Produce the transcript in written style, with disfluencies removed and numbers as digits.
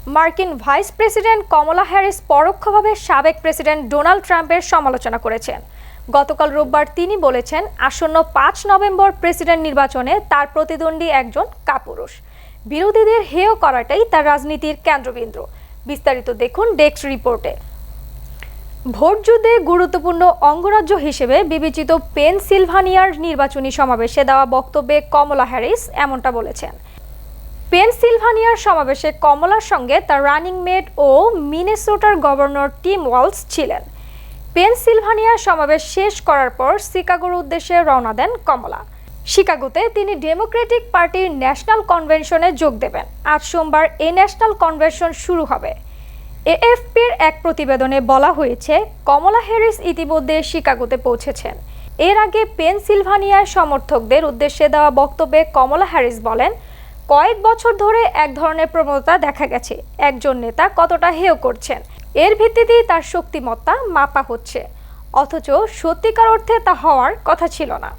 মার্কিন vice president কমলা Harris পরোক্ষভাবে সাবেক প্রেসিডেন্ট ডোনাল্ড ট্রাম্পের সমালোচনা করেছেন। গতকাল রোববার তিনি বলেছেন, আসন্ন ৫ নভেম্বর প্রেসিডেন্ট নির্বাচনে তার প্রতিদ্বন্দ্বী একজন কাপুরুষ। বিরোধীদের হেয় করাটাই তার রাজনীতির কেন্দ্রবিন্দু। বিস্তারিত দেখুন ডেস্ক রিপোর্টে। ভোটযুদ্ধে গুরুত্বপূর্ণ অঙ্গরাজ্য হিসেবে বিবেচিত পেনসিলভানিয়ার নির্বাচনী সমাবেশে দেওয়া বক্তব্যে কমলা হ্যারিস এমনটা বলেছেন। পেনসিলভানিয়ার সমাবেশে কমলার সঙ্গে তার রানিং মেট ও মিনেসোটার গভর্নর টিম ওয়ালজ ছিলেন। পেনসিলভানিয়ার সমাবেশ শেষ করার পর শিকাগোর উদ্দেশ্যে রওনা দেন কমলা। শিকাগোতে তিনি ডেমোক্রেটিক পার্টির ন্যাশনাল কনভেনশনে যোগ দেবেন। আজ সোমবার এই ন্যাশনাল কনভেনশন শুরু হবে। এএফপির এক প্রতিবেদনে বলা হয়েছে, কমলা হ্যারিস ইতিমধ্যে শিকাগোতে পৌঁছেছেন। এর আগে পেনসিলভানিয়ার সমর্থকদের উদ্দেশ্যে দেওয়া বক্তব্যে কমলা হ্যারিস বলেন, কয়েক বছর ধরে এক ধরনের প্রবণতা দেখা গেছে, একজন নেতা কতটা হেয় করছেন এর ভিত্তিতেই তার শক্তিমত্তা মাপা হচ্ছে, অথচ সত্যিকার অর্থে তা হওয়ার কথা ছিল না।